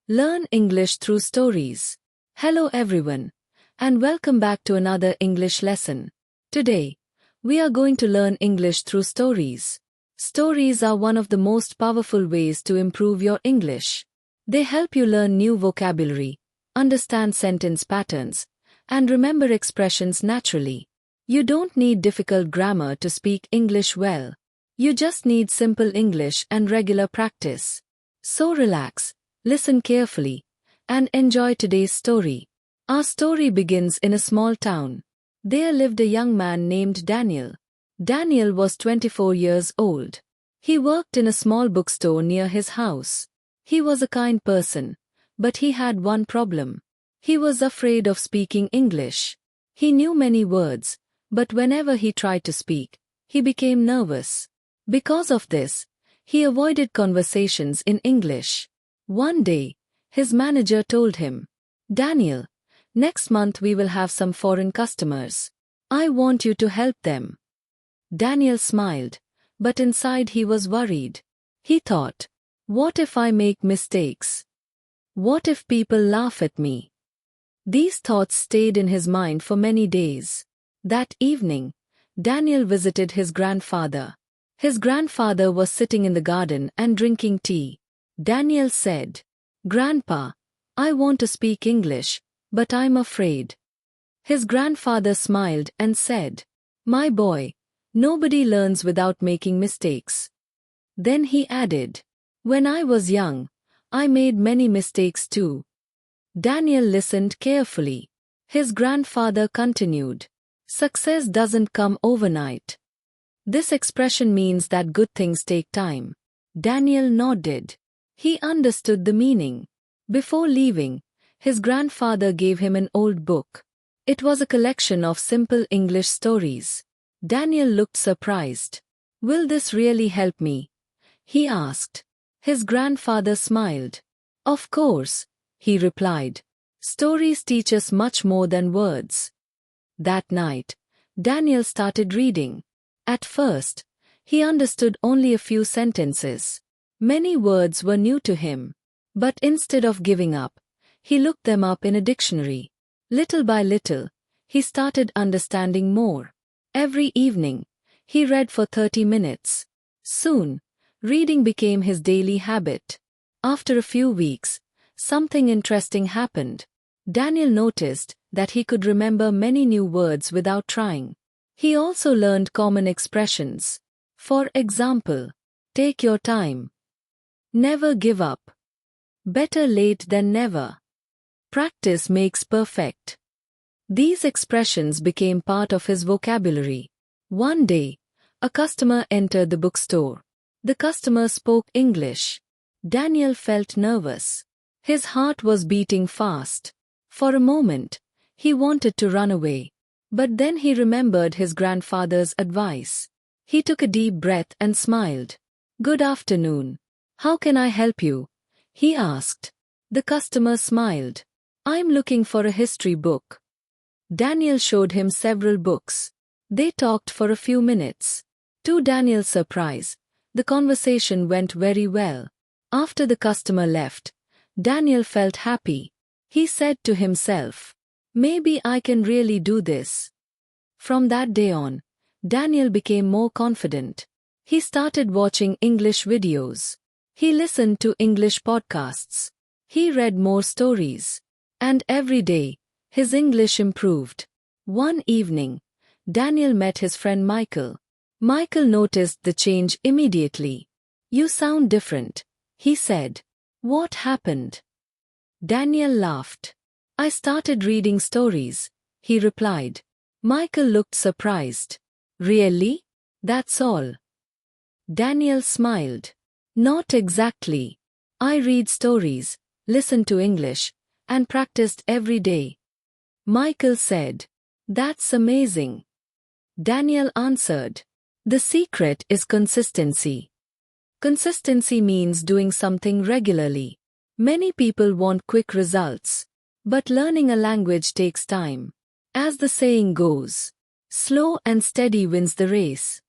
Learn English through stories. Hello everyone, and welcome back to another English lesson. Today, we are going to learn English through stories. Stories are one of the most powerful ways to improve your English. They help you learn new vocabulary, understand sentence patterns, and remember expressions naturally. You don't need difficult grammar to speak English well. You just need simple English and regular practice. So relax, listen carefully, and enjoy today's story. Our story begins in a small town. There lived a young man named Daniel. Daniel was 24 years old. He worked in a small bookstore near his house. He was a kind person, but he had one problem. He was afraid of speaking English. He knew many words, but whenever he tried to speak, he became nervous. Because of this, he avoided conversations in English. One day, his manager told him, "Daniel, next month we will have some foreign customers. I want you to help them." Daniel smiled, but inside he was worried. He thought, what if I make mistakes? What if people laugh at me? These thoughts stayed in his mind for many days. That evening, Daniel visited his grandfather. His grandfather was sitting in the garden and drinking tea. Daniel said, "Grandpa, I want to speak English, but I'm afraid." His grandfather smiled and said, "My boy, nobody learns without making mistakes." Then he added, "When I was young, I made many mistakes too." Daniel listened carefully. His grandfather continued, "Success doesn't come overnight." This expression means that good things take time. Daniel nodded. He understood the meaning. Before leaving, his grandfather gave him an old book. It was a collection of simple English stories. Daniel looked surprised. "Will this really help me?" he asked. His grandfather smiled. "Of course," he replied. "Stories teach us much more than words." That night, Daniel started reading. At first, he understood only a few sentences. Many words were new to him. But instead of giving up, he looked them up in a dictionary. Little by little, he started understanding more. Every evening, he read for 30 minutes. Soon, reading became his daily habit. After a few weeks, something interesting happened. Daniel noticed that he could remember many new words without trying. He also learned common expressions. For example, take your time. Never give up. Better late than never. Practice makes perfect. These expressions became part of his vocabulary. One day, a customer entered the bookstore. The customer spoke English. Daniel felt nervous. His heart was beating fast. For a moment, he wanted to run away. But then he remembered his grandfather's advice. He took a deep breath and smiled. "Good afternoon. How can I help you?" he asked. The customer smiled. "I'm looking for a history book." Daniel showed him several books. They talked for a few minutes. To Daniel's surprise, the conversation went very well. After the customer left, Daniel felt happy. He said to himself, "Maybe I can really do this." From that day on, Daniel became more confident. He started watching English videos. He listened to English podcasts. He read more stories. And every day, his English improved. One evening, Daniel met his friend Michael. Michael noticed the change immediately. "You sound different," he said. "What happened?" Daniel laughed. "I started reading stories," he replied. Michael looked surprised. "Really? That's all?" Daniel smiled. "Not exactly. I read stories, listen to English, and practiced every day." Michael said, "That's amazing." Daniel answered, "The secret is consistency." Consistency means doing something regularly. Many people want quick results. But learning a language takes time. As the saying goes, slow and steady wins the race.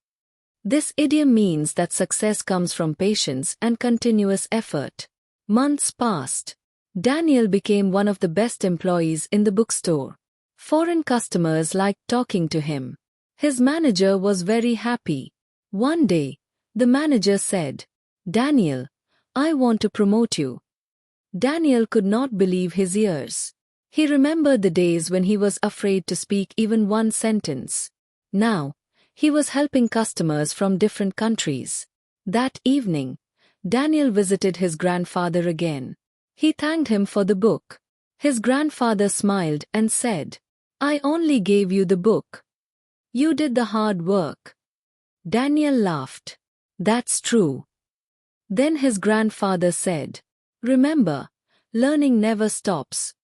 This idiom means that success comes from patience and continuous effort. Months passed. Daniel became one of the best employees in the bookstore. Foreign customers liked talking to him. His manager was very happy. One day, the manager said, "Daniel, I want to promote you." Daniel could not believe his ears. He remembered the days when he was afraid to speak even one sentence. Now, he was helping customers from different countries. That evening, Daniel visited his grandfather again. He thanked him for the book. His grandfather smiled and said, "I only gave you the book. You did the hard work." Daniel laughed. "That's true." Then his grandfather said, "Remember, learning never stops."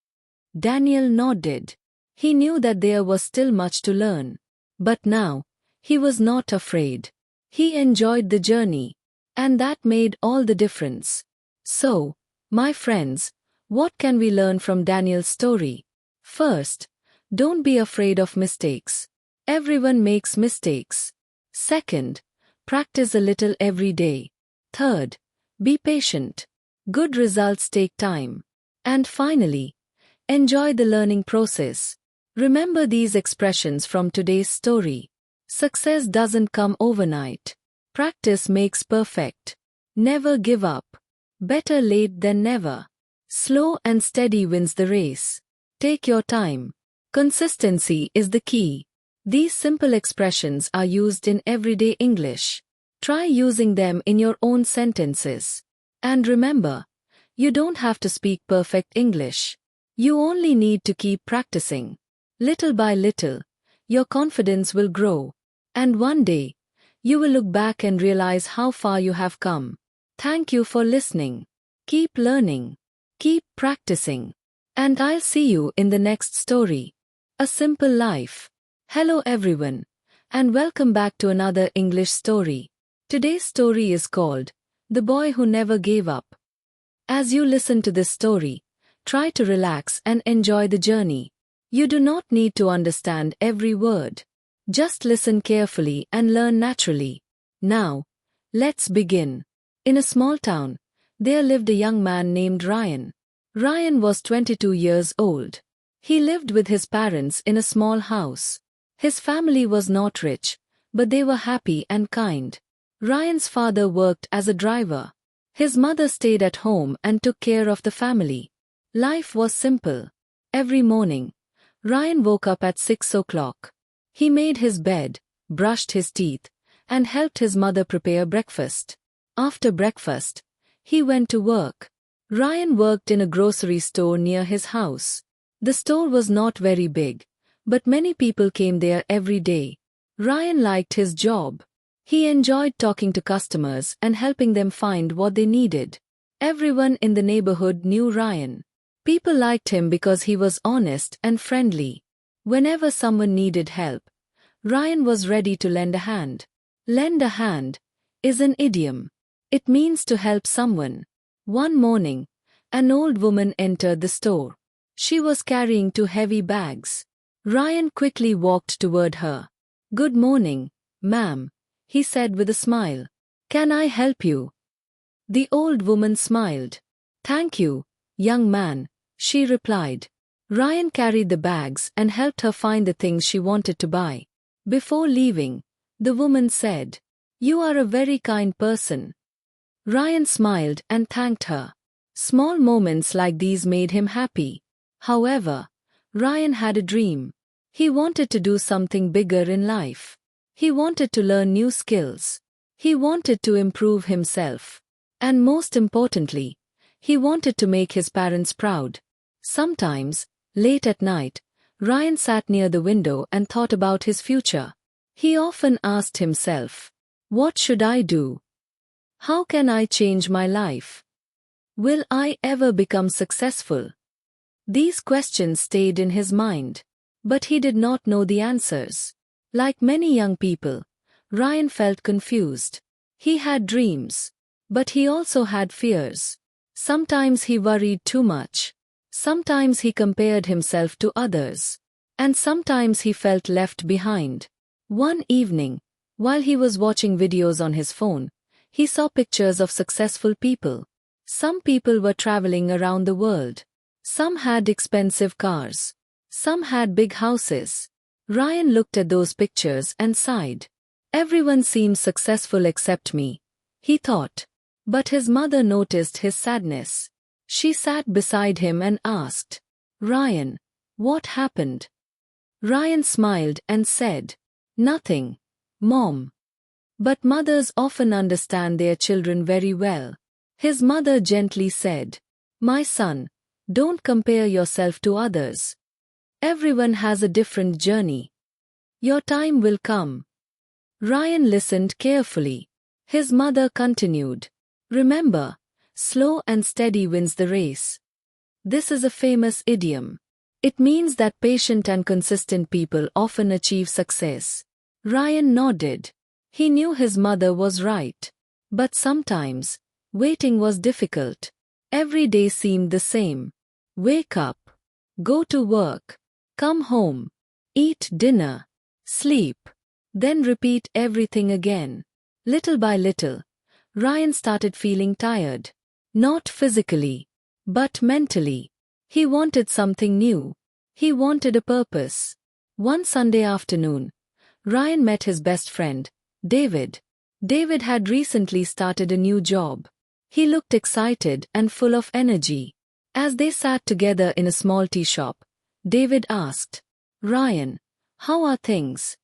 Daniel nodded. He knew that there was still much to learn. But now, he was not afraid. He enjoyed the journey. And that made all the difference. So, my friends, what can we learn from Daniel's story? First, don't be afraid of mistakes. Everyone makes mistakes. Second, practice a little every day. Third, be patient. Good results take time. And finally, enjoy the learning process. Remember these expressions from today's story. Success doesn't come overnight. Practice makes perfect. Never give up. Better late than never. Slow and steady wins the race. Take your time. Consistency is the key. These simple expressions are used in everyday English. Try using them in your own sentences. And remember, you don't have to speak perfect English. You only need to keep practicing. Little by little, your confidence will grow. And one day, you will look back and realize how far you have come. Thank you for listening. Keep learning. Keep practicing. And I'll see you in the next story. A Simple Life. Hello everyone, and welcome back to another English story. Today's story is called The Boy Who Never Gave Up. As you listen to this story, try to relax and enjoy the journey. You do not need to understand every word. Just listen carefully and learn naturally. Now, let's begin. In a small town, there lived a young man named Ryan. Ryan was 22 years old. He lived with his parents in a small house. His family was not rich, but they were happy and kind. Ryan's father worked as a driver. His mother stayed at home and took care of the family. Life was simple. Every morning, Ryan woke up at 6 o'clock. He made his bed, brushed his teeth, and helped his mother prepare breakfast. After breakfast, he went to work. Ryan worked in a grocery store near his house. The store was not very big, but many people came there every day. Ryan liked his job. He enjoyed talking to customers and helping them find what they needed. Everyone in the neighborhood knew Ryan. People liked him because he was honest and friendly. Whenever someone needed help, Ryan was ready to lend a hand. Lend a hand is an idiom. It means to help someone. One morning, an old woman entered the store. She was carrying 2 heavy bags. Ryan quickly walked toward her. "Good morning, ma'am," he said with a smile. "Can I help you?" The old woman smiled. "Thank you, young man," she replied. Ryan carried the bags and helped her find the things she wanted to buy. Before leaving, the woman said, "You are a very kind person." Ryan smiled and thanked her. Small moments like these made him happy. However, Ryan had a dream. He wanted to do something bigger in life. He wanted to learn new skills. He wanted to improve himself. And most importantly, he wanted to make his parents proud. Sometimes, late at night, Ryan sat near the window and thought about his future. He often asked himself, "What should I do? How can I change my life? Will I ever become successful?" These questions stayed in his mind. But he did not know the answers. Like many young people, Ryan felt confused. He had dreams, but he also had fears. Sometimes he worried too much. Sometimes he compared himself to others. And sometimes he felt left behind. One evening, while he was watching videos on his phone, he saw pictures of successful people. Some people were traveling around the world. Some had expensive cars. Some had big houses. Ryan looked at those pictures and sighed. Everyone seemed successful except me, he thought. But his mother noticed his sadness. She sat beside him and asked, "Ryan, what happened?" Ryan smiled and said, "Nothing, Mom." But mothers often understand their children very well. His mother gently said, "My son, don't compare yourself to others. Everyone has a different journey. Your time will come." Ryan listened carefully. His mother continued, "Remember, slow and steady wins the race." This is a famous idiom. It means that patient and consistent people often achieve success. Ryan nodded. He knew his mother was right. But sometimes, waiting was difficult. Every day seemed the same. Wake up. Go to work. Come home. Eat dinner. Sleep. Then repeat everything again. Little by little, Ryan started feeling tired. Not physically, but mentally. He wanted something new. He wanted a purpose. One Sunday afternoon, Ryan met his best friend, David. David had recently started a new job. He looked excited and full of energy. As they sat together in a small tea shop, David asked, "Ryan, how are things?"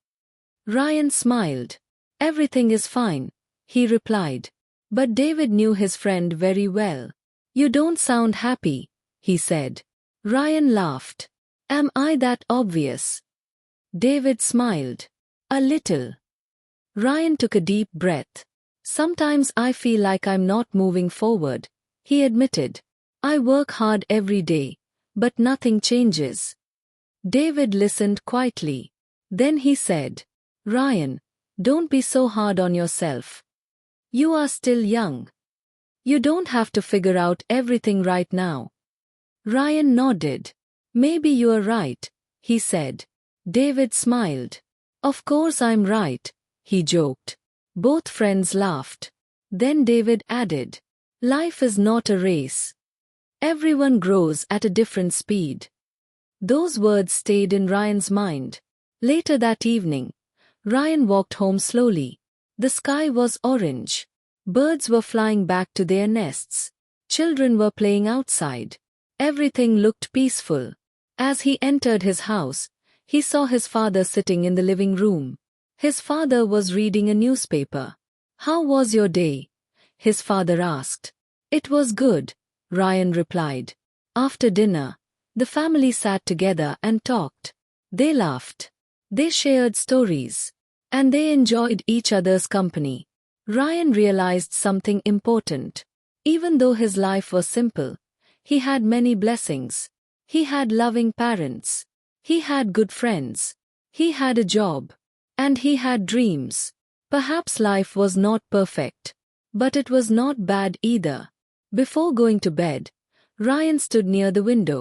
Ryan smiled. "Everything is fine," he replied. But David knew his friend very well. "You don't sound happy," he said. Ryan laughed. "Am I that obvious?" David smiled. "A little." Ryan took a deep breath. "Sometimes I feel like I'm not moving forward," he admitted. "I work hard every day, but nothing changes." David listened quietly. Then he said, "Ryan, don't be so hard on yourself. You are still young. You don't have to figure out everything right now." Ryan nodded. "Maybe you are right," he said. David smiled. "Of course I'm right," he joked. Both friends laughed. Then David added, "Life is not a race. Everyone grows at a different speed." Those words stayed in Ryan's mind. Later that evening, Ryan walked home slowly. The sky was orange. Birds were flying back to their nests. Children were playing outside. Everything looked peaceful. As he entered his house, he saw his father sitting in the living room. His father was reading a newspaper. "How was your day?" his father asked. "It was good," Ryan replied. After dinner, the family sat together and talked. They laughed. They shared stories. And they enjoyed each other's company. Ryan realized something important. Even though his life was simple, he had many blessings. He had loving parents. He had good friends. He had a job. And he had dreams. Perhaps life was not perfect. But it was not bad either. Before going to bed, Ryan stood near the window.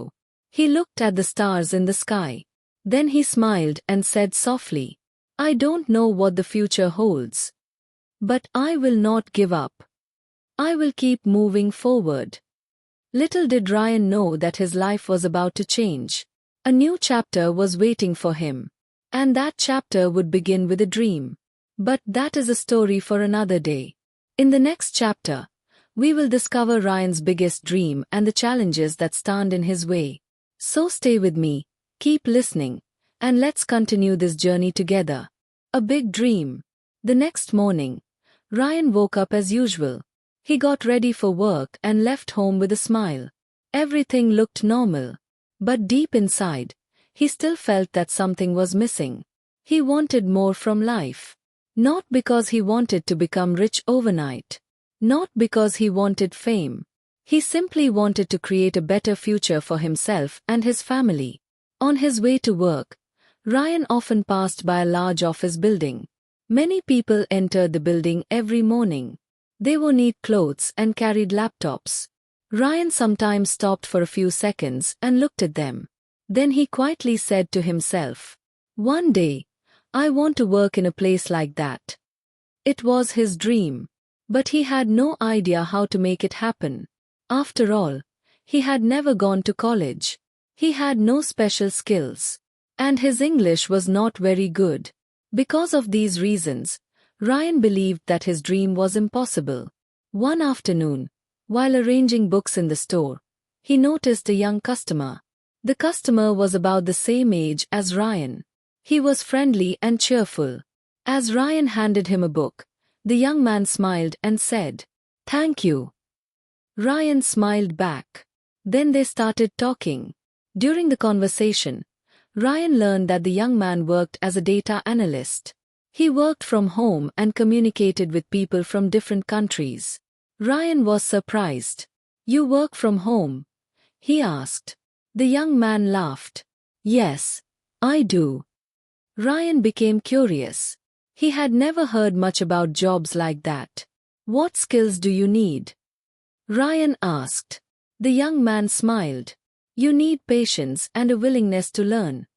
He looked at the stars in the sky. Then he smiled and said softly, "I don't know what the future holds. But I will not give up. I will keep moving forward." Little did Ryan know that his life was about to change. A new chapter was waiting for him. And that chapter would begin with a dream. But that is a story for another day. In the next chapter, we will discover Ryan's biggest dream and the challenges that stand in his way. So stay with me, keep listening, and let's continue this journey together. A big dream. The next morning, Ryan woke up as usual. He got ready for work and left home with a smile. Everything looked normal. But deep inside, he still felt that something was missing. He wanted more from life. Not because he wanted to become rich overnight. Not because he wanted fame. He simply wanted to create a better future for himself and his family. On his way to work, Ryan often passed by a large office building. Many people entered the building every morning. They wore neat clothes and carried laptops. Ryan sometimes stopped for a few seconds and looked at them. Then he quietly said to himself, "One day, I want to work in a place like that." It was his dream. But he had no idea how to make it happen. After all, he had never gone to college. He had no special skills. And his English was not very good. Because of these reasons, Ryan believed that his dream was impossible. One afternoon, while arranging books in the store, he noticed a young customer. The customer was about the same age as Ryan. He was friendly and cheerful. As Ryan handed him a book, the young man smiled and said, "Thank you." Ryan smiled back. Then they started talking. During the conversation, Ryan learned that the young man worked as a data analyst. He worked from home and communicated with people from different countries. Ryan was surprised. "You work from home?" he asked. The young man laughed. "Yes, I do." Ryan became curious. He had never heard much about jobs like that. "What skills do you need?" Ryan asked. The young man smiled. "You need patience and a willingness to learn."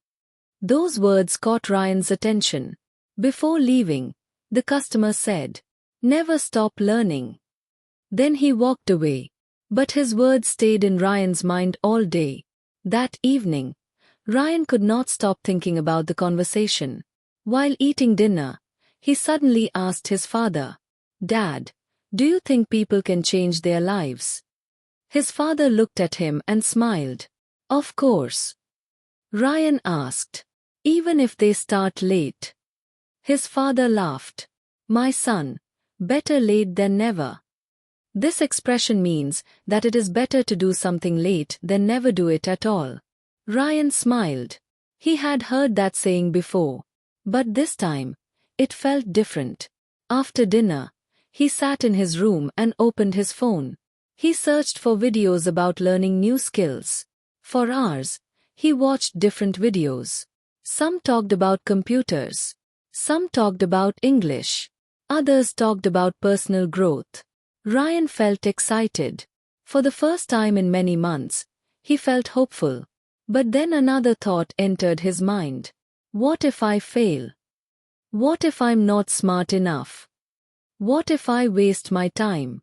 Those words caught Ryan's attention. Before leaving, the customer said, "Never stop learning." Then he walked away. But his words stayed in Ryan's mind all day. That evening, Ryan could not stop thinking about the conversation. While eating dinner, he suddenly asked his father, "Dad, do you think people can change their lives?" His father looked at him and smiled. "Of course." Ryan asked, "Even if they start late?" His father laughed. "My son, better late than never." This expression means that it is better to do something late than never do it at all. Ryan smiled. He had heard that saying before. But this time, it felt different. After dinner, he sat in his room and opened his phone. He searched for videos about learning new skills. For hours, he watched different videos. Some talked about computers. Some talked about English. Others talked about personal growth. Ryan felt excited. For the first time in many months, he felt hopeful. But then another thought entered his mind. What if I fail? What if I'm not smart enough? What if I waste my time?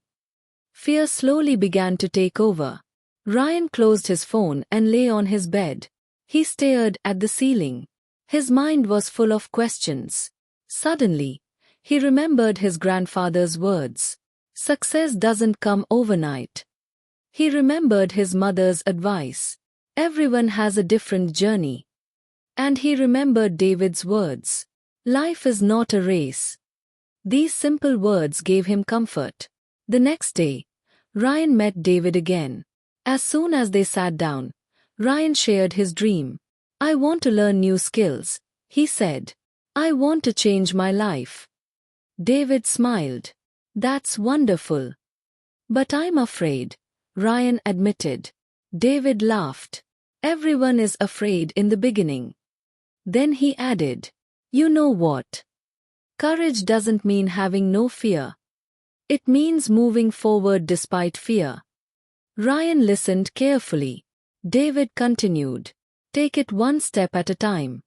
Fear slowly began to take over. Ryan closed his phone and lay on his bed. He stared at the ceiling. His mind was full of questions. Suddenly, he remembered his grandfather's words. Success doesn't come overnight. He remembered his mother's advice. Everyone has a different journey. And he remembered David's words. Life is not a race. These simple words gave him comfort. The next day, Ryan met David again. As soon as they sat down, Ryan shared his dream. "I want to learn new skills," he said. "I want to change my life." David smiled. "That's wonderful." "But I'm afraid," Ryan admitted. David laughed. "Everyone is afraid in the beginning." Then he added, "You know what? Courage doesn't mean having no fear. It means moving forward despite fear." Ryan listened carefully. David continued, "Take it one step at a time."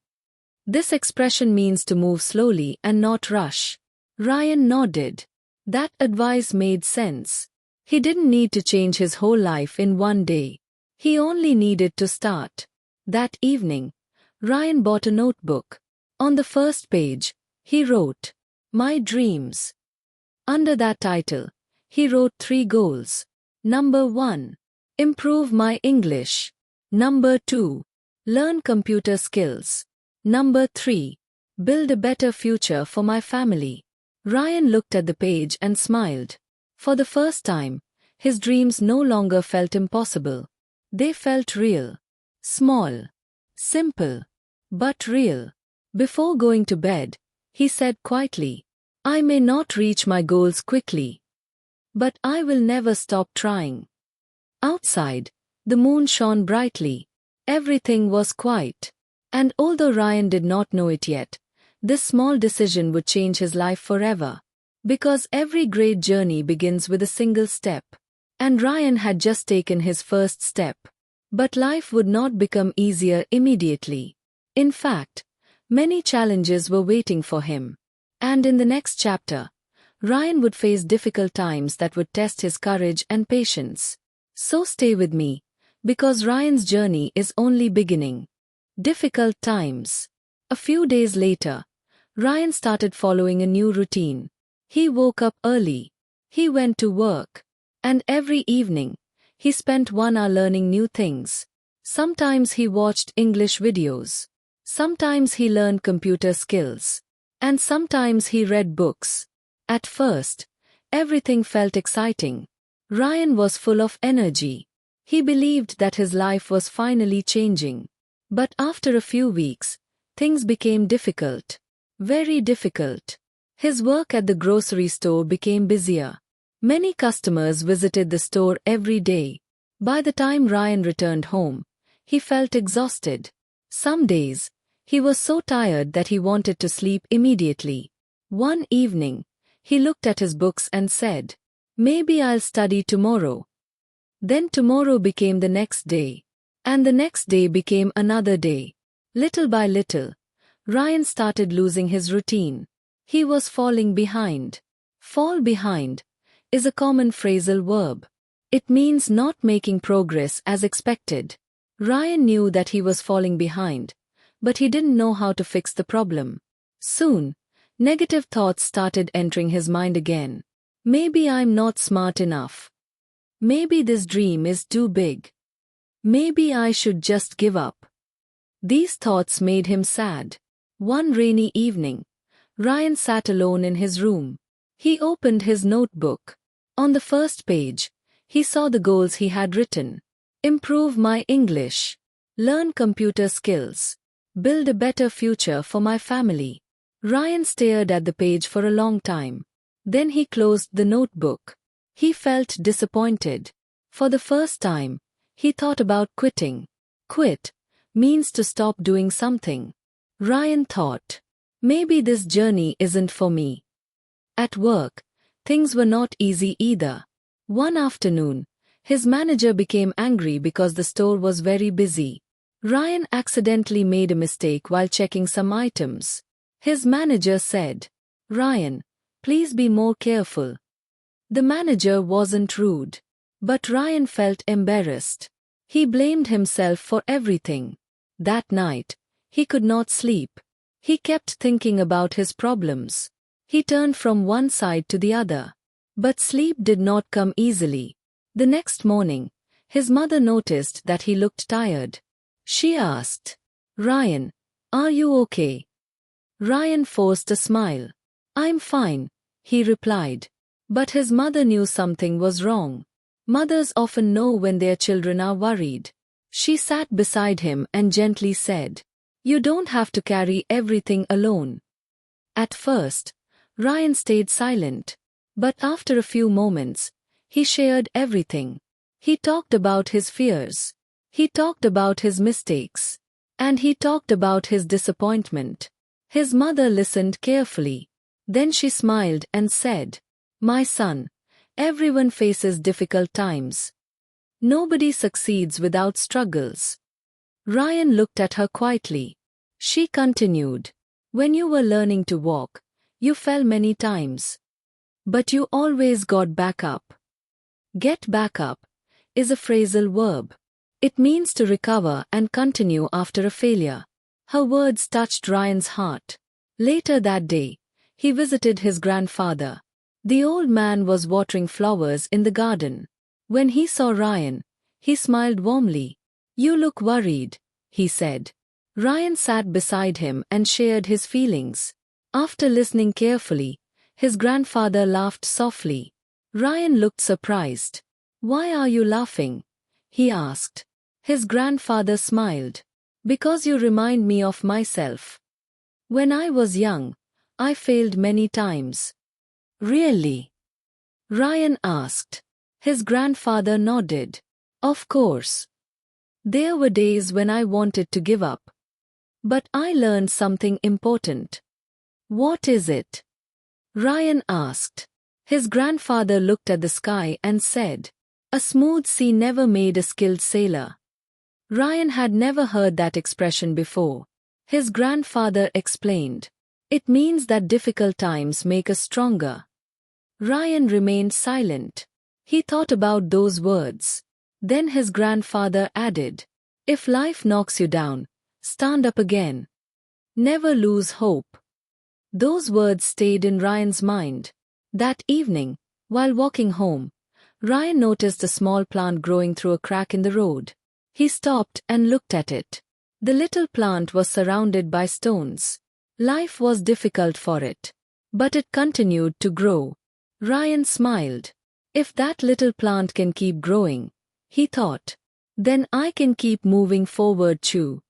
This expression means to move slowly and not rush. Ryan nodded. That advice made sense. He didn't need to change his whole life in one day. He only needed to start. That evening, Ryan bought a notebook. On the first page, he wrote, "My dreams." Under that title, he wrote 3 goals. Number 1. Improve my English. Number 2. Learn computer skills. Number 3. Build a better future for my family. Ryan looked at the page and smiled. For the first time, his dreams no longer felt impossible. They felt real. Small. Simple. But real. Before going to bed, he said quietly, "I may not reach my goals quickly, but I will never stop trying." Outside, the moon shone brightly. Everything was quiet. And although Ryan did not know it yet, this small decision would change his life forever. Because every great journey begins with a single step. And Ryan had just taken his first step. But life would not become easier immediately. In fact, many challenges were waiting for him. And in the next chapter, Ryan would face difficult times that would test his courage and patience. So stay with me, because Ryan's journey is only beginning. Difficult times. A few days later, Ryan started following a new routine. He woke up early. He went to work. And every evening, he spent 1 hour learning new things. Sometimes he watched English videos. Sometimes he learned computer skills. And sometimes he read books. At first, everything felt exciting. Ryan was full of energy. He believed that his life was finally changing. But after a few weeks, things became difficult. Very difficult. His work at the grocery store became busier. Many customers visited the store every day. By the time Ryan returned home, he felt exhausted. Some days, he was so tired that he wanted to sleep immediately. One evening, he looked at his books and said, "Maybe I'll study tomorrow." Then tomorrow became the next day. And the next day became another day. Little by little, Ryan started losing his routine. He was falling behind. Fall behind is a common phrasal verb. It means not making progress as expected. Ryan knew that he was falling behind, but he didn't know how to fix the problem. Soon, negative thoughts started entering his mind again. Maybe I'm not smart enough. Maybe this dream is too big. Maybe I should just give up. These thoughts made him sad. One rainy evening, Ryan sat alone in his room. He opened his notebook. On the first page, he saw the goals he had written. Improve my English. Learn computer skills. Build a better future for my family. Ryan stared at the page for a long time. Then he closed the notebook. He felt disappointed. For the first time, he thought about quitting. Quit means to stop doing something. Ryan thought, maybe this journey isn't for me. At work, things were not easy either. One afternoon, his manager became angry because the store was very busy. Ryan accidentally made a mistake while checking some items. His manager said, "Ryan, please be more careful." The manager wasn't rude, but Ryan felt embarrassed. He blamed himself for everything. That night, he could not sleep. He kept thinking about his problems. He turned from one side to the other. But sleep did not come easily. The next morning, his mother noticed that he looked tired. She asked, "Ryan, are you okay?" Ryan forced a smile. "I'm fine," he replied. But his mother knew something was wrong. Mothers often know when their children are worried. She sat beside him and gently said, "You don't have to carry everything alone." At first, Ryan stayed silent. But after a few moments, he shared everything. He talked about his fears. He talked about his mistakes. And he talked about his disappointment. His mother listened carefully. Then she smiled and said, "My son, everyone faces difficult times. Nobody succeeds without struggles." Ryan looked at her quietly. She continued, "When you were learning to walk, you fell many times. But you always got back up." Get back up is a phrasal verb. It means to recover and continue after a failure. Her words touched Ryan's heart. Later that day, he visited his grandfather. The old man was watering flowers in the garden. When he saw Ryan, he smiled warmly. "You look worried," he said. Ryan sat beside him and shared his feelings. After listening carefully, his grandfather laughed softly. Ryan looked surprised. "Why are you laughing?" he asked. His grandfather smiled. "Because you remind me of myself. When I was young, I failed many times." "Really?" Ryan asked. His grandfather nodded. "Of course. There were days when I wanted to give up. But I learned something important." "What is it?" Ryan asked. His grandfather looked at the sky and said, "A smooth sea never made a skilled sailor." Ryan had never heard that expression before. His grandfather explained, "It means that difficult times make us stronger." Ryan remained silent. He thought about those words. Then his grandfather added, "If life knocks you down, stand up again. Never lose hope." Those words stayed in Ryan's mind. That evening, while walking home, Ryan noticed a small plant growing through a crack in the road. He stopped and looked at it. The little plant was surrounded by stones. Life was difficult for it. But it continued to grow. Ryan smiled. "If that little plant can keep growing," he thought, "then I can keep moving forward too."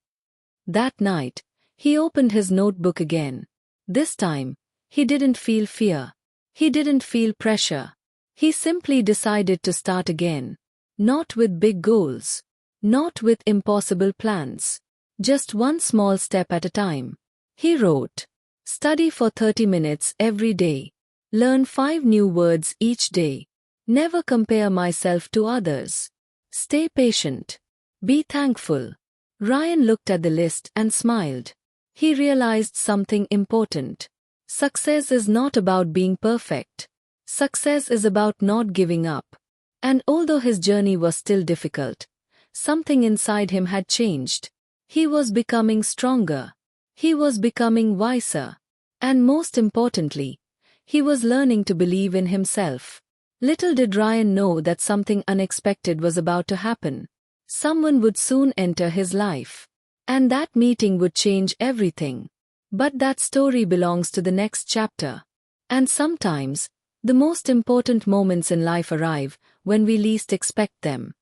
That night, he opened his notebook again. This time, he didn't feel fear. He didn't feel pressure. He simply decided to start again. Not with big goals. Not with impossible plans. Just one small step at a time. He wrote, "Study for 30 minutes every day. Learn 5 new words each day. Never compare myself to others. Stay patient. Be thankful." Ryan looked at the list and smiled. He realized something important. Success is not about being perfect. Success is about not giving up. And although his journey was still difficult, something inside him had changed. He was becoming stronger. He was becoming wiser. And most importantly, he was learning to believe in himself. Little did Ryan know that something unexpected was about to happen. Someone would soon enter his life. And that meeting would change everything. But that story belongs to the next chapter. And sometimes, the most important moments in life arrive when we least expect them.